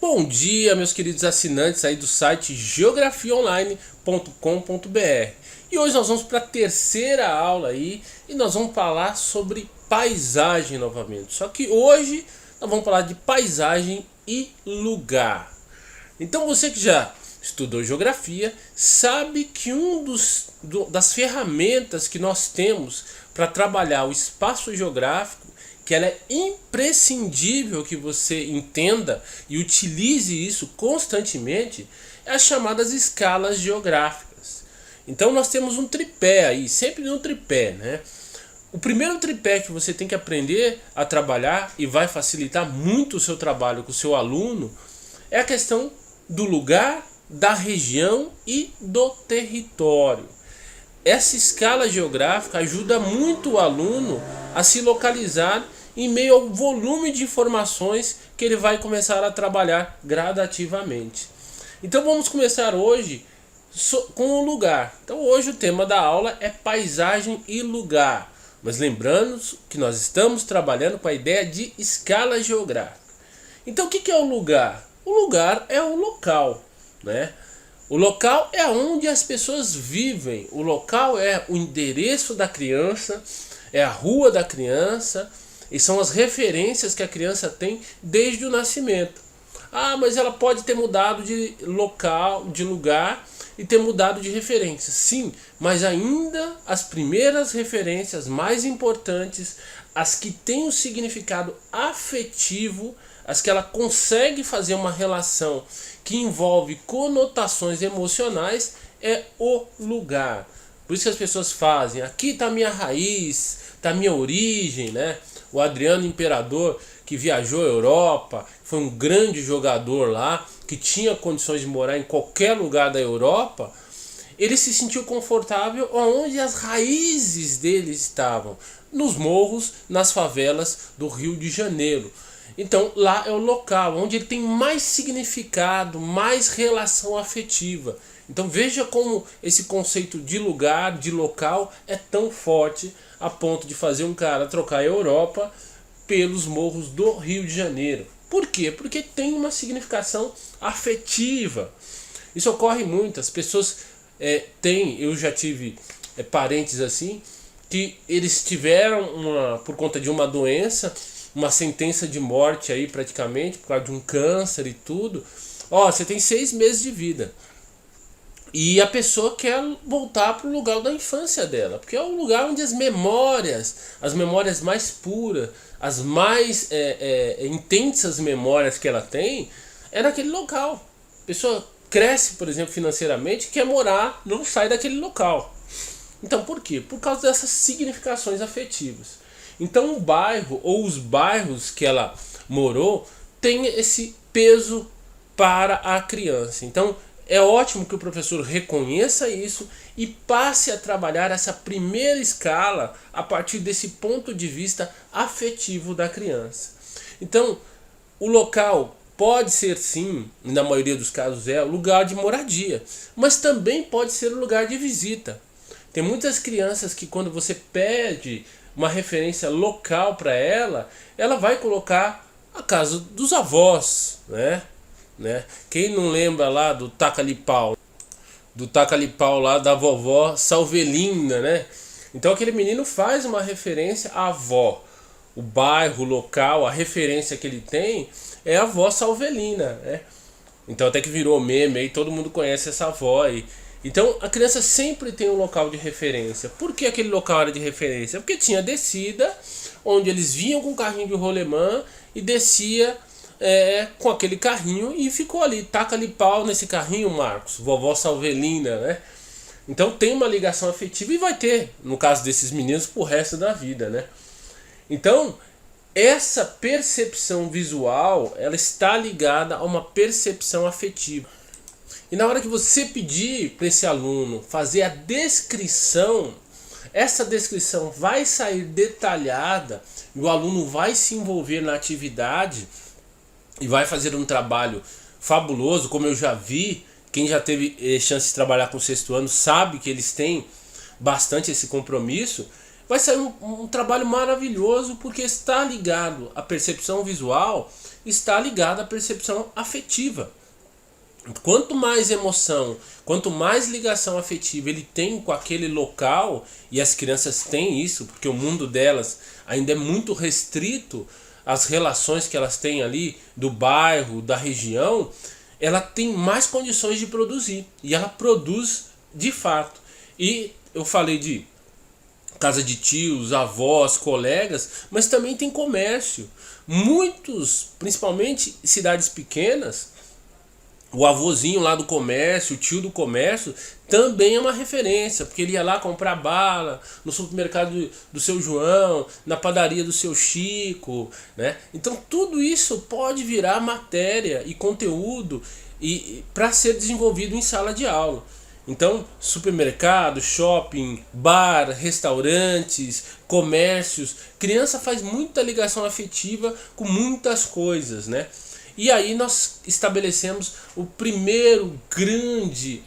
Bom dia, meus queridos assinantes aí do site geografiaonline.com.br. E hoje nós vamos para a terceira aula aí e nós vamos falar sobre paisagem novamente. Só que hoje nós vamos falar de paisagem e lugar. Então você que já estudou geografia sabe que das ferramentas que nós temos para trabalhar o espaço geográfico, que ela é imprescindível que você entenda e utilize isso constantemente, é as chamadas escalas geográficas. Então nós temos um tripé aí, sempre um tripé, né? O primeiro tripé que você tem que aprender a trabalhar e vai facilitar muito o seu trabalho com o seu aluno é a questão do lugar, da região e do território. Essa escala geográfica ajuda muito o aluno a se localizar em meio ao volume de informações que ele vai começar a trabalhar gradativamente. Então vamos começar hoje com o lugar. Então hoje o tema da aula é paisagem e lugar. Mas lembrando que nós estamos trabalhando com a ideia de escala geográfica. Então o que é o lugar? O lugar é o local, né? O local é onde as pessoas vivem. O local é o endereço da criança, é a rua da criança, e são as referências que a criança tem desde o nascimento. Ah, mas ela pode ter mudado de local, de lugar e ter mudado de referência. Sim, mas ainda as primeiras referências mais importantes, as que têm um significado afetivo, as que ela consegue fazer uma relação que envolve conotações emocionais, é o lugar. Por isso que as pessoas fazem, aqui está a minha raiz, está a minha origem, né? O Adriano Imperador, que viajou à Europa, foi um grande jogador lá, que tinha condições de morar em qualquer lugar da Europa, ele se sentiu confortável onde as raízes dele estavam, nos morros, nas favelas do Rio de Janeiro. Então lá é o local onde ele tem mais significado, mais relação afetiva. Então veja como esse conceito de lugar, de local é tão forte a ponto de fazer um cara trocar a Europa pelos morros do Rio de Janeiro. Por quê? Porque tem uma significação afetiva. Isso ocorre muito, as pessoas eu já tive parentes assim, que eles tiveram, por conta de uma doença, uma sentença de morte aí praticamente, por causa de um câncer e tudo. Ó, você tem 6 meses de vida. E a pessoa quer voltar para o lugar da infância dela, porque é o lugar onde as memórias mais puras, as mais intensas memórias que ela tem, é naquele local. A pessoa cresce, por exemplo, financeiramente, quer morar, não sai daquele local. Então por quê? Por causa dessas significações afetivas. Então o bairro ou os bairros que ela morou tem esse peso para a criança. Então é ótimo que o professor reconheça isso e passe a trabalhar essa primeira escala a partir desse ponto de vista afetivo da criança. Então o local pode ser, sim, na maioria dos casos é o lugar de moradia, mas também pode ser o lugar de visita. Tem muitas crianças que quando você pede uma referência local para ela, ela vai colocar a casa dos avós, né? Quem não lembra lá do taca-lhe-pau lá da vovó Salvelina, né? Então aquele menino faz uma referência à avó. O bairro, o local, a referência que ele tem é a avó Salvelina, né? Então até que virou meme aí, todo mundo conhece essa avó aí. Então a criança sempre tem um local de referência. Por que aquele local era de referência? Porque tinha descida, onde eles vinham com o carrinho de rolemã e descia com aquele carrinho e ficou ali, taca-lhe pau nesse carrinho, Marcos, vovó Salvelina, né? Então tem uma ligação afetiva e vai ter, no caso desses meninos, pro resto da vida, né? Então essa percepção visual, ela está ligada a uma percepção afetiva. E na hora que você pedir para esse aluno fazer a descrição, essa descrição vai sair detalhada e o aluno vai se envolver na atividade e vai fazer um trabalho fabuloso, como eu já vi. Quem já teve chance de trabalhar com o 6º ano sabe que eles têm bastante esse compromisso. vai sair um trabalho maravilhoso, porque está ligado à percepção visual, está ligado à percepção afetiva. Quanto mais emoção, quanto mais ligação afetiva ele tem com aquele local, e as crianças têm isso, porque o mundo delas ainda é muito restrito às relações que elas têm ali do bairro, da região, ela tem mais condições de produzir, e ela produz de fato. E eu falei de casa de tios, avós, colegas, mas também tem comércio. Muitos, principalmente cidades pequenas, o avôzinho lá do comércio, o tio do comércio, também é uma referência, porque ele ia lá comprar bala no supermercado do seu João, na padaria do seu Chico, né? Então tudo isso pode virar matéria e conteúdo para ser desenvolvido em sala de aula. Então, supermercado, shopping, bar, restaurantes, comércios, criança faz muita ligação afetiva com muitas coisas, né? E aí nós estabelecemos a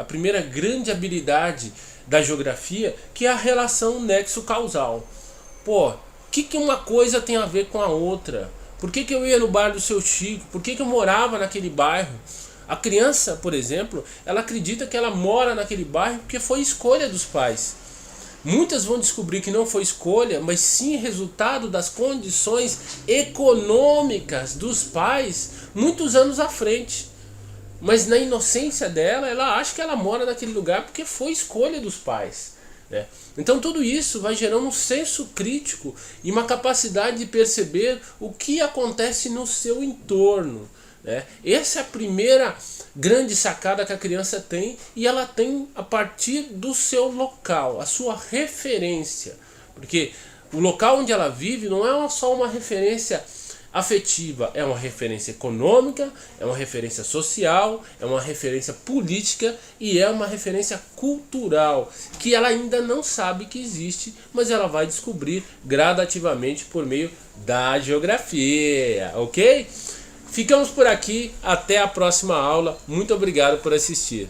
primeira grande habilidade da geografia, que é a relação nexo-causal. Pô, o que uma coisa tem a ver com a outra? Por que eu ia no bar do seu Chico? Por que eu morava naquele bairro? A criança, por exemplo, ela acredita que ela mora naquele bairro porque foi escolha dos pais. Muitas vão descobrir que não foi escolha, mas sim resultado das condições econômicas dos pais muitos anos à frente. Mas na inocência dela, ela acha que ela mora naquele lugar porque foi escolha dos pais, né? Então tudo isso vai gerando um senso crítico e uma capacidade de perceber o que acontece no seu entorno, né? Essa é a primeira grande sacada que a criança tem, e ela tem a partir do seu local, a sua referência. Porque o local onde ela vive não é só uma referência afetiva, é uma referência econômica, é uma referência social, é uma referência política e é uma referência cultural, que ela ainda não sabe que existe, mas ela vai descobrir gradativamente por meio da geografia, ok? Ficamos por aqui, até a próxima aula. Muito obrigado por assistir.